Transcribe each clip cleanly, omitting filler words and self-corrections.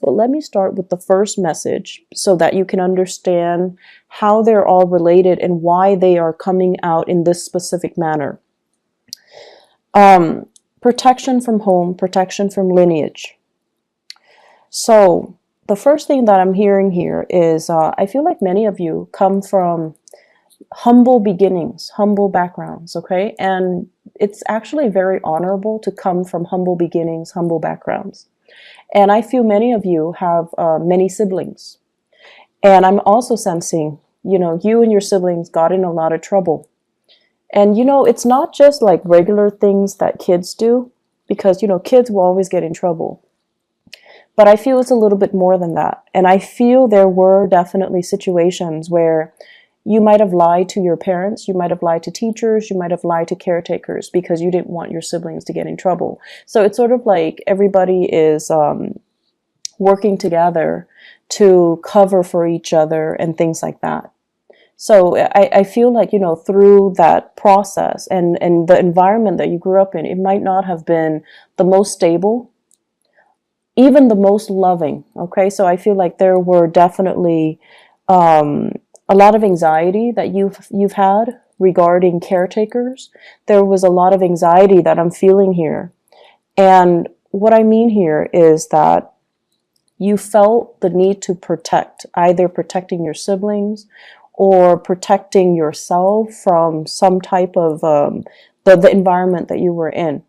But let me start with the first message so that you can understand how they're all related and why they are coming out in this specific manner. Protection from home, protection from lineage. So the first thing that I'm hearing here is I feel like many of you come from humble beginnings, humble backgrounds, okay? And it's actually very honorable to come from humble beginnings, humble backgrounds. And I feel many of you have many siblings. And I'm also sensing, you and your siblings got in a lot of trouble. And, it's not just like regular things that kids do, because, kids will always get in trouble. But I feel it's a little bit more than that. And I feel there were definitely situations where you might have lied to your parents, you might have lied to teachers, you might have lied to caretakers because you didn't want your siblings to get in trouble. So it's sort of like everybody is working together to cover for each other and things like that. So I feel like, through that process and the environment that you grew up in, it might not have been the most stable, even the most loving, okay? So I feel like there were definitely a lot of anxiety that you've had regarding caretakers. There was a lot of anxiety that I'm feeling here. And what I mean here is that you felt the need to protect, either protecting your siblings or protecting yourself from some type of the environment that you were in.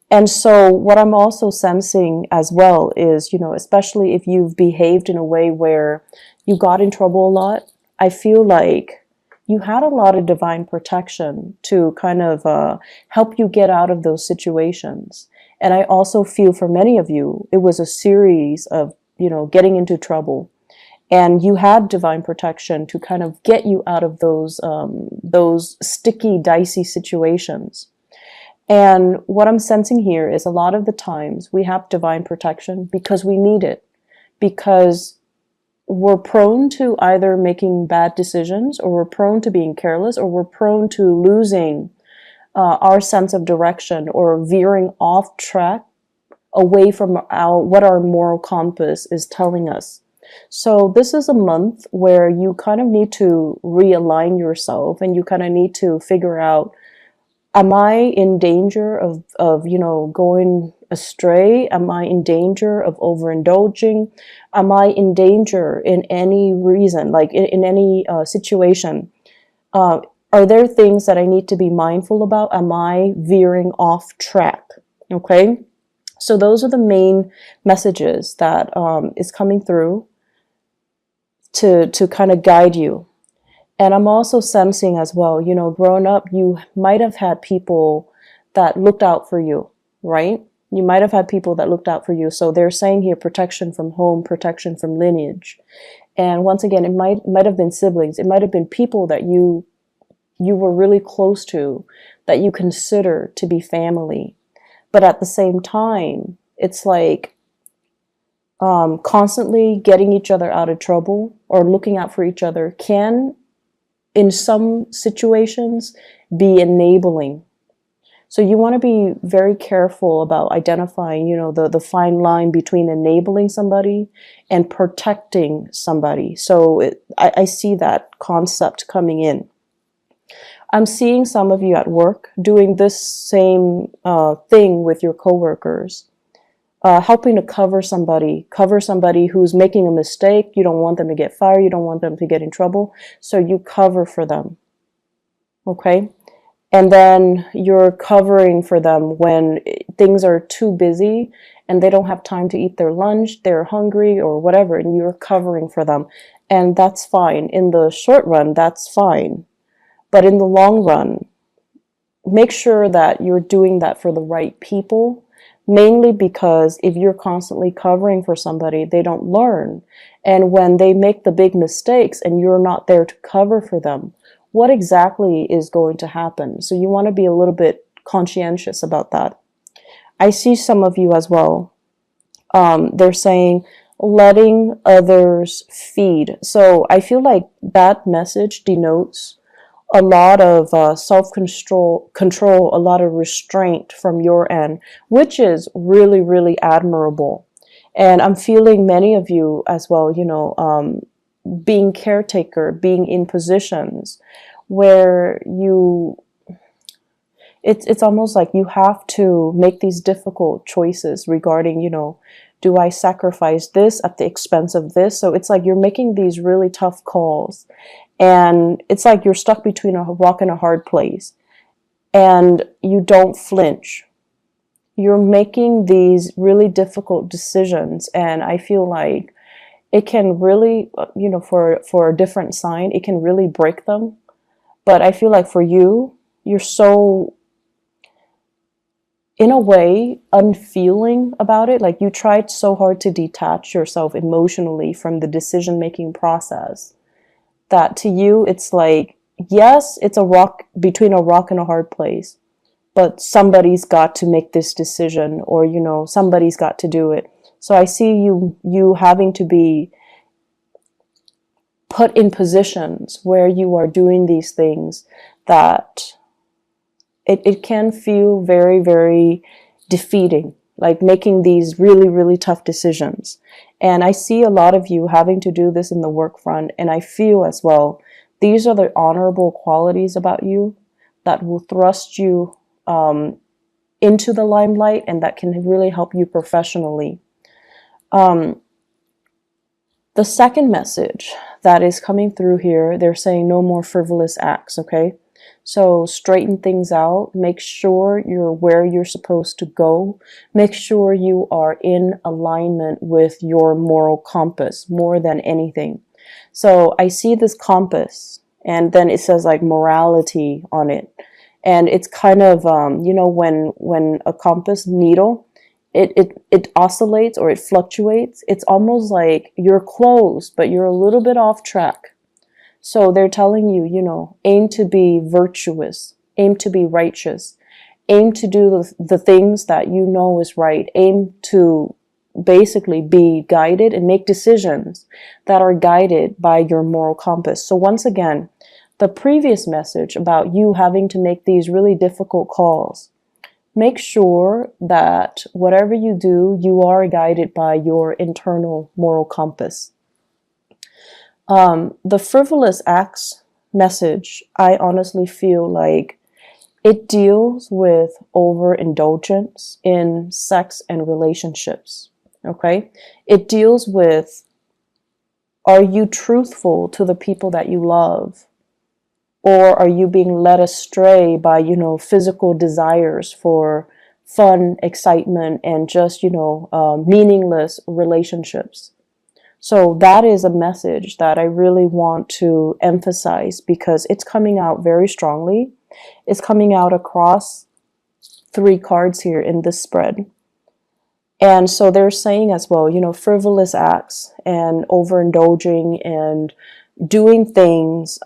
And so what I'm also sensing as well is, especially if you've behaved in a way where you got in trouble a lot, I feel like you had a lot of divine protection to kind of help you get out of those situations. And I also feel for many of you, it was a series of, getting into trouble. And you had divine protection to kind of get you out of those sticky, dicey situations. And what I'm sensing here is a lot of the times we have divine protection because we need it, because we're prone to either making bad decisions, or we're prone to being careless, or we're prone to losing our sense of direction or veering off track away from what our moral compass is telling us. So this is a month where you kind of need to realign yourself, and you kind of need to figure out, am I in danger of going astray? Am I in danger of overindulging? Am I in danger in any reason, like in any situation? Are there things that I need to be mindful about? Am I veering off track? Okay. So those are the main messages that is coming through to kind of guide you. And I'm also sensing as well, growing up, you might have had people that looked out for you, right? You might have had people that looked out for you. So they're saying here, protection from home, protection from lineage. And once again, it might have been siblings. It might have been people that you were really close to, that you consider to be family. But at the same time, it's like constantly getting each other out of trouble or looking out for each other can, in some situations, be enabling. So you want to be very careful about identifying, the fine line between enabling somebody and protecting somebody. So I see that concept coming in. I'm seeing some of you at work doing this same thing with your coworkers, helping to cover somebody who's making a mistake. You don't want them to get fired. You don't want them to get in trouble. So you cover for them. Okay? And then you're covering for them when things are too busy and they don't have time to eat their lunch, they're hungry or whatever, and you're covering for them. And that's fine. In the short run, that's fine. But in the long run, make sure that you're doing that for the right people, mainly because if you're constantly covering for somebody, they don't learn. And when they make the big mistakes and you're not there to cover for them, what exactly is going to happen? So you want to be a little bit conscientious about that. I see some of you as well. They're saying letting others feed. So I feel like that message denotes a lot of self-control, a lot of restraint from your end, which is really, really admirable. And I'm feeling many of you as well, you know, being caretaker, being in positions where it's almost like you have to make these difficult choices regarding, you know, do I sacrifice this at the expense of this? So it's like you're making these really tough calls, and it's like you're stuck between a rock and a hard place, and you don't flinch. You're making these really difficult decisions, and I feel like it can really, you know, for a different sign, it can really break them. But I feel like for you, you're so, in a way, unfeeling about it. Like you tried so hard to detach yourself emotionally from the decision making process that to you it's like, yes, it's a rock, between a rock and a hard place, but somebody's got to make this decision, or you know, somebody's got to do it. So I see you having to be put in positions where you are doing these things that it can feel very, very defeating, like making these really, really tough decisions. And I see a lot of you having to do this in the work front, and I feel as well, these are the honorable qualities about you that will thrust you into the limelight, and that can really help you professionally. The second message that is coming through here, they're saying no more frivolous acts, okay? So straighten things out. Make sure you're where you're supposed to go. Make sure you are in alignment with your moral compass more than anything. So I see this compass, and then it says like morality on it. And it's kind of, you know, when a compass needle, it oscillates or it fluctuates. It's almost like you're close, but you're a little bit off track. So they're telling you, you know, aim to be virtuous, aim to be righteous, aim to do the things that you know is right, aim to basically be guided and make decisions that are guided by your moral compass. So once again, the previous message about you having to make these really difficult calls, make sure that whatever you do, you are guided by your internal moral compass. The frivolous acts message, I honestly feel like it deals with overindulgence in sex and relationships. Okay? It deals with, are you truthful to the people that you love? Or are you being led astray by, you know, physical desires for fun, excitement, and just, you know, meaningless relationships? So that is a message that I really want to emphasize, because it's coming out very strongly. It's coming out across 3 cards here in this spread. And so they're saying as well, you know, frivolous acts and overindulging and doing things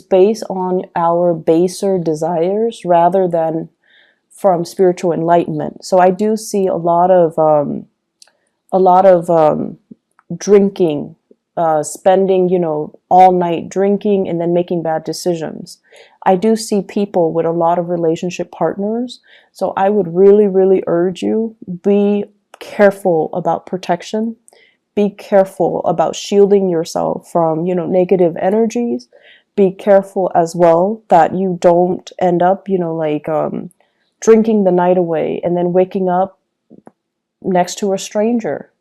based on our baser desires rather than from spiritual enlightenment. So I do see a lot of drinking, spending, you know, all night drinking and then making bad decisions. I do see people with a lot of relationship partners. So I would really, really urge you, be careful about protection. Be careful about shielding yourself from, you know, negative energies. Be careful as well that you don't end up, you know, like drinking the night away and then waking up next to a stranger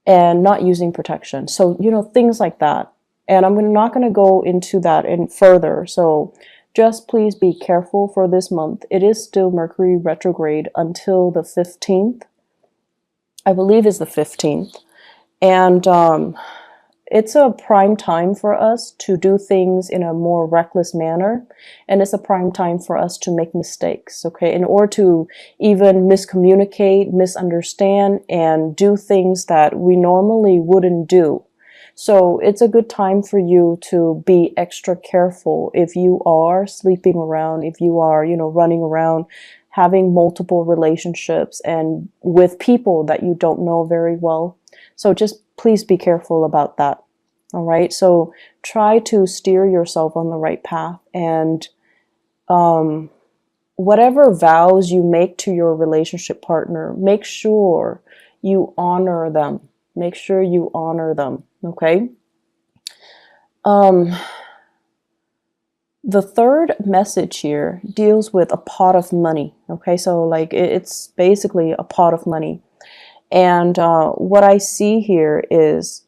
and not using protection. So, you know, things like that. And I'm not going to go into that in further. So just please be careful for this month. It is still Mercury retrograde until the 15th. I believe is the 15th. And it's a prime time for us to do things in a more reckless manner. And it's a prime time for us to make mistakes, okay? In order to even miscommunicate, misunderstand, and do things that we normally wouldn't do. So it's a good time for you to be extra careful if you are sleeping around, if you are, you know, running around, having multiple relationships and with people that you don't know very well. So just please be careful about that. All right. So try to steer yourself on the right path and whatever vows you make to your relationship partner, make sure you honor them. Make sure you honor them, okay? Um, the third message here deals with a pot of money, okay? So like it's basically a pot of money. And what I see here is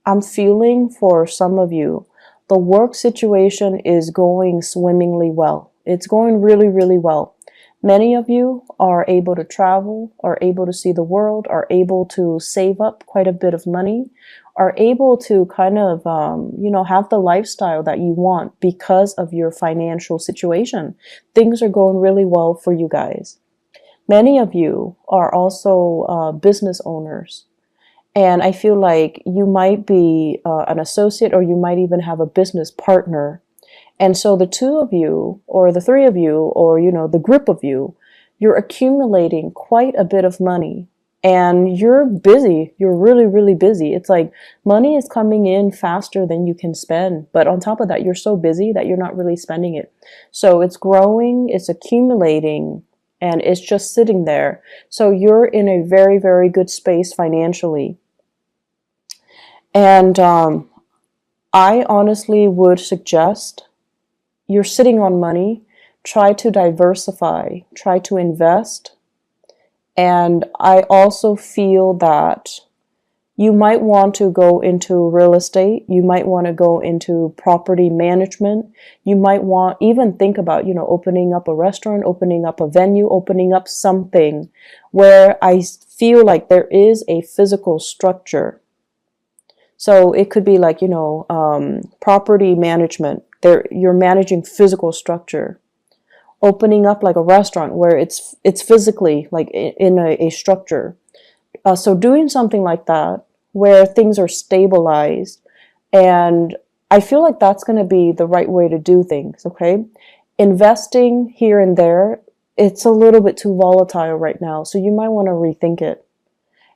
I'm feeling for some of you, the work situation is going swimmingly well. It's going really, really well. Many of you are able to travel, are able to see the world, are able to save up quite a bit of money, are able to kind of, have the lifestyle that you want because of your financial situation. Things are going really well for you guys. Many of you are also business owners. And I feel like you might be an associate, or you might even have a business partner. And so the two of you, or the three of you, or, the group of you, you're accumulating quite a bit of money. And you're busy. You're really, really busy. It's like money is coming in faster than you can spend. But on top of that, you're so busy that you're not really spending it. So it's growing, it's accumulating, and it's just sitting there. So you're in a very, very good space financially. And I honestly would suggest you're sitting on money, try to diversify, try to invest. And I also feel that you might want to go into real estate. You might want to go into property management. You might want even think about, opening up a restaurant, opening up a venue, opening up something where I feel like there is a physical structure. So it could be like, property management. You're managing physical structure. Opening up like a restaurant where it's physically like in a structure. So doing something like that where things are stabilized, and I feel like that's going to be the right way to do things, okay? Investing here and there, it's a little bit too volatile right now, so you might want to rethink it.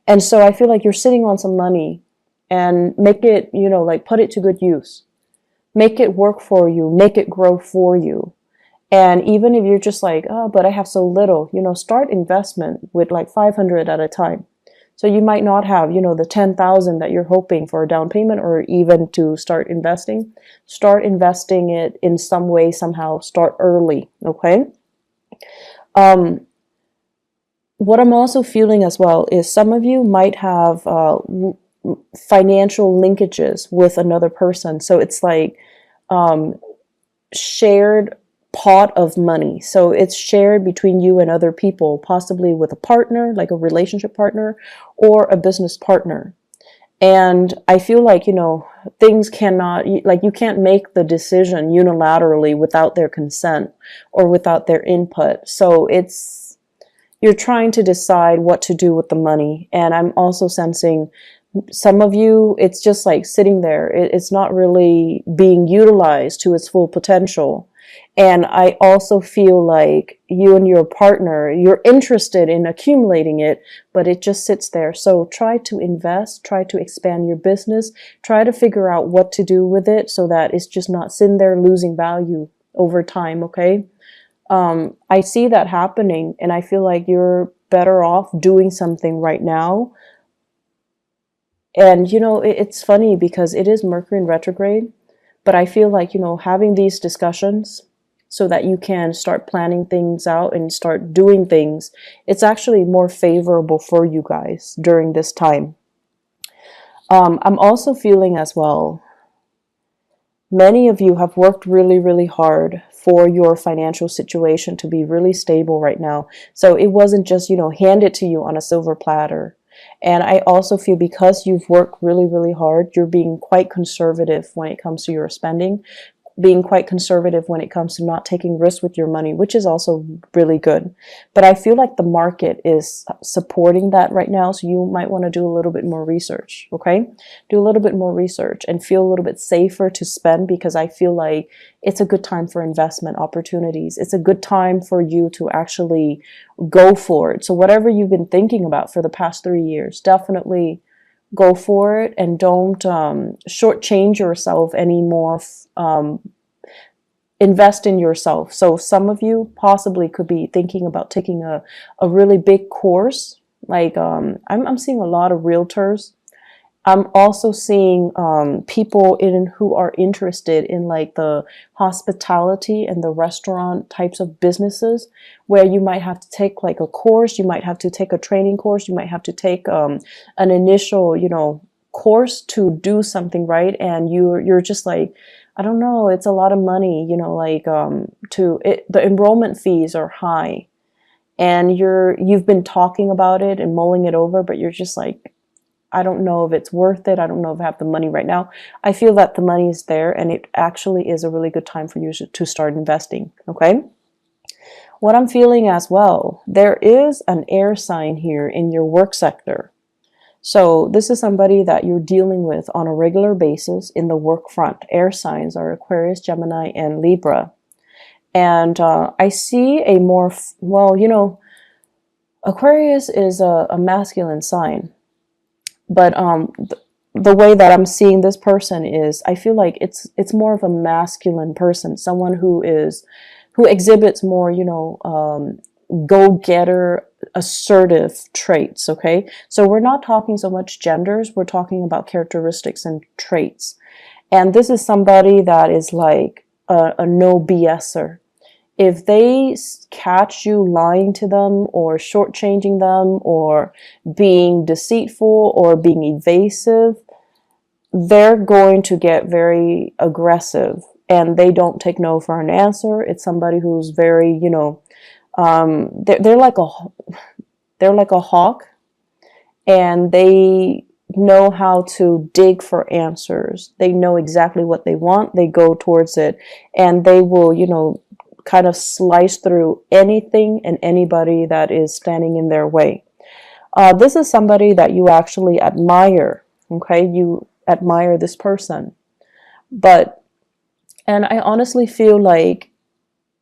And so I feel like you're sitting on some money, and make it, like put it to good use. Make it work for you, make it grow for you. And even if you're just like, oh, but I have so little, start investment with like 500 at a time. So you might not have, the 10,000 that you're hoping for a down payment, or even to start investing. Start investing it in some way, somehow. Start early, okay? What I'm also feeling as well is some of you might have financial linkages with another person. So it's like shared pot of money. So it's shared between you and other people, possibly with a partner, like a relationship partner, or a business partner. And I feel like, things cannot, like you can't make the decision unilaterally without their consent or without their input. So you're trying to decide what to do with the money. And I'm also sensing some of you, it's just like sitting there. It's not really being utilized to its full potential. And I also feel like you and your partner, you're interested in accumulating it, but it just sits there. So try to invest, try to expand your business, try to figure out what to do with it so that it's just not sitting there losing value over time, okay? I see that happening, and I feel like you're better off doing something right now. And, it's funny because it is Mercury in retrograde, but I feel like, having these discussions so that you can start planning things out and start doing things, it's actually more favorable for you guys during this time. I'm also feeling as well, many of you have worked really, really hard for your financial situation to be really stable right now. So it wasn't just, handed to you on a silver platter. And I also feel because you've worked really, really hard, you're being quite conservative when it comes to your spending, being quite conservative when it comes to not taking risks with your money, which is also really good. But I feel like the market is supporting that right now. So you might want to do a little bit more research, okay? Do a little bit more research and feel a little bit safer to spend, because I feel like it's a good time for investment opportunities. It's a good time for you to actually go for it. So whatever you've been thinking about for the past 3 years, definitely go for it, and don't shortchange yourself anymore invest in yourself. So some of you possibly could be thinking about taking a really big course. Like I'm seeing a lot of realtors. I'm also seeing people who are interested in like the hospitality and the restaurant types of businesses, where you might have to take like a course, you might have to take a training course, you might have to take an initial, course to do something, right? And you're just like, I don't know, it's a lot of money, like the enrollment fees are high, and you've been talking about it and mulling it over, but you're just like, I don't know if it's worth it. I don't know if I have the money right now. I feel that the money is there, and it actually is a really good time for you to start investing, okay? What I'm feeling as well, there is an air sign here in your work sector. So this is somebody that you're dealing with on a regular basis in the work front. Air signs are Aquarius, Gemini, and Libra. And I see a more, Aquarius is a masculine sign. But the way that I'm seeing this person is, I feel like it's more of a masculine person, someone who exhibits more, go-getter, assertive traits, okay? So we're not talking so much genders, we're talking about characteristics and traits. And this is somebody that is like a no BSer. If they catch you lying to them or shortchanging them or being deceitful or being evasive, they're going to get very aggressive, and they don't take no for an answer. It's somebody who's very, they're like a hawk, and they know how to dig for answers. They know exactly what they want. They go towards it, and they will, kind of slice through anything and anybody that is standing in their way. This is somebody that you actually admire, okay? You admire this person. And I honestly feel like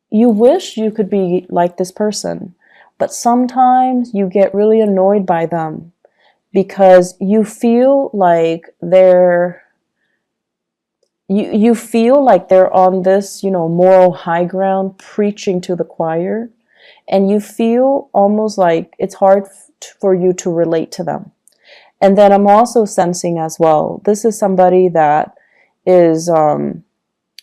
you wish you could be like this person, but sometimes you get really annoyed by them because you feel like you feel like they're on this, moral high ground preaching to the choir, and you feel almost like it's hard for you to relate to them. And then I'm also sensing as well, this is somebody that is,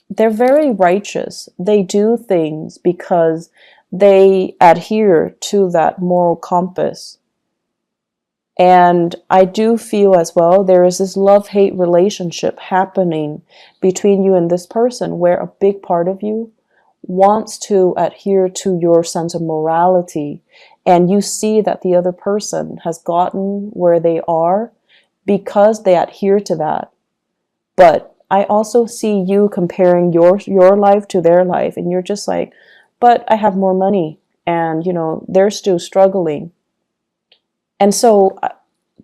they're very righteous. They do things because they adhere to that moral compass. And I do feel as well, there is this love-hate relationship happening between you and this person, where a big part of you wants to adhere to your sense of morality. And you see that the other person has gotten where they are because they adhere to that. But I also see you comparing your life to their life, and you're just like, but I have more money, and they're still struggling. And so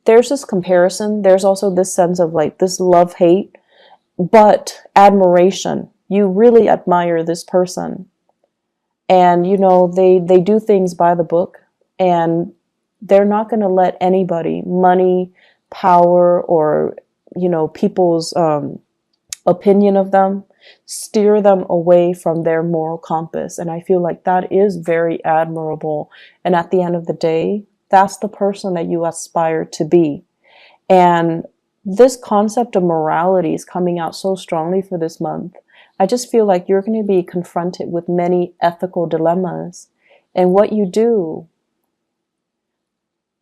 there's this comparison. There's also this sense of like this love-hate, but admiration. You really admire this person. And, they do things by the book, and they're not going to let anybody, money, power, or, people's opinion of them, steer them away from their moral compass. And I feel like that is very admirable. And at the end of the day, that's the person that you aspire to be. And this concept of morality is coming out so strongly for this month. I just feel like you're going to be confronted with many ethical dilemmas. And what you do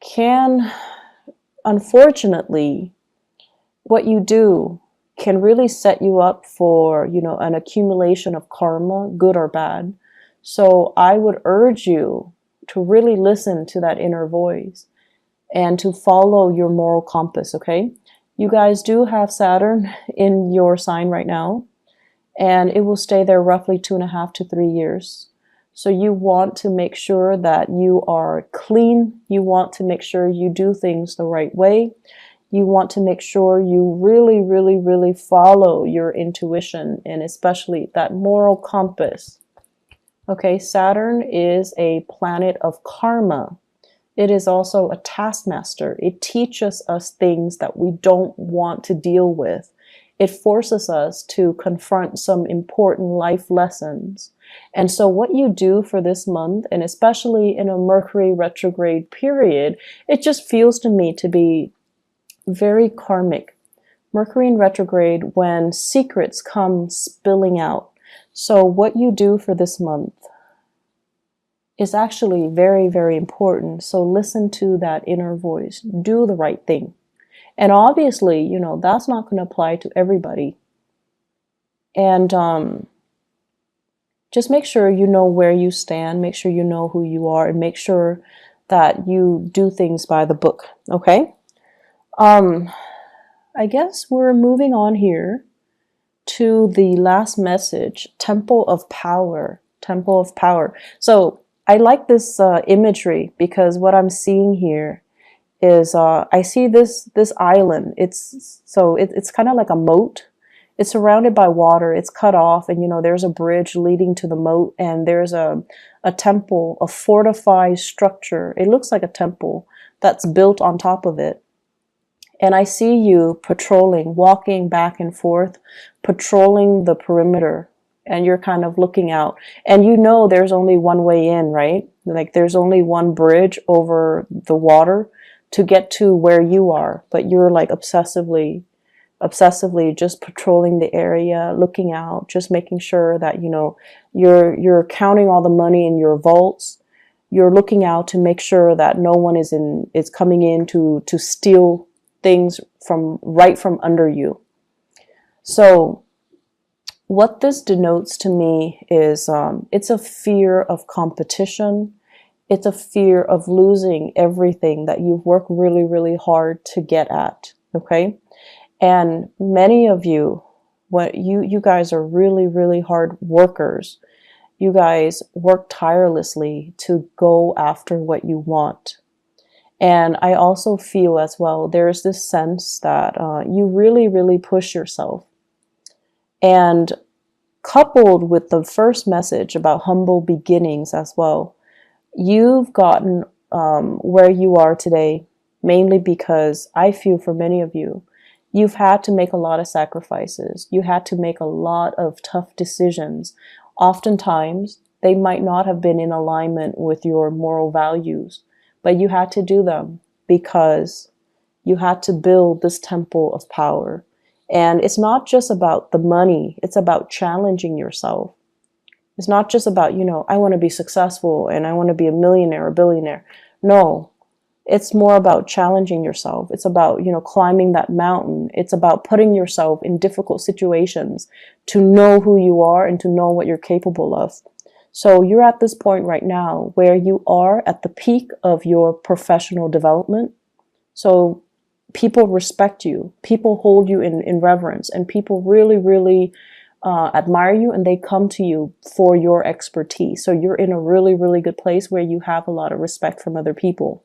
can, unfortunately, can really set you up for, an accumulation of karma, good or bad. So I would urge you to really listen to that inner voice and to follow your moral compass, okay? You guys do have Saturn in your sign right now, and it will stay there roughly 2.5 to 3 years. So you want to make sure that you are clean. You want to make sure you do things the right way. You want to make sure you really, really, really follow your intuition, and especially that moral compass. Okay, Saturn is a planet of karma. It is also a taskmaster. It teaches us things that we don't want to deal with. it forces us to confront some important life lessons. And so what you do for this month, and especially in a Mercury retrograde period, it just feels to me to be very karmic. Mercury in retrograde, when secrets come spilling out. So what you do for this month is actually very, very important. So listen to that inner voice. Do the right thing. And obviously, you know, that's not going to apply to everybody. And just make sure you know where you stand, make sure you know who you are, and make sure that you do things by the book, okay? I guess we're moving on here to the last message, Temple of Power. Temple of Power. So I like this imagery because what I'm seeing here is I see this island. It's kind of like a moat. It's surrounded by water. It's cut off, and you know there's a bridge leading to the moat, and there's a temple, a fortified structure. It looks like a temple that's built on top of it. And I see you patrolling, walking back and forth, patrolling the perimeter, and you're kind of looking out. And you know there's only one way in, right? Like there's only one bridge over the water to get to where you are, but you're like obsessively just patrolling the area, looking out, just making sure that, you know, you're counting all the money in your vaults. You're looking out to make sure that no one is coming in to steal things right from under you. So what this denotes to me is it's a fear of competition. It's a fear of losing everything that you've worked really, really hard to get at, okay? And many of you, you guys are really, really hard workers. You guys work tirelessly to go after what you want. And I also feel as well, there's this sense that you really, really push yourself. And coupled with the first message about humble beginnings as well, you've gotten where you are today, mainly because I feel for many of you, you've had to make a lot of sacrifices. You had to make a lot of tough decisions. Oftentimes, they might not have been in alignment with your moral values, but you had to do them because you had to build this temple of power. And it's not just about the money, it's about challenging yourself. It's not just about, you know, I want to be successful and I want to be a millionaire or billionaire. No, it's more about challenging yourself. It's about, you know, climbing that mountain. It's about putting yourself in difficult situations to know who you are and to know what you're capable of. So you're at this point right now where you are at the peak of your professional development. So people respect you, people hold you in reverence, and people really, really admire you, and they come to you for your expertise. So you're in a really, really good place where you have a lot of respect from other people.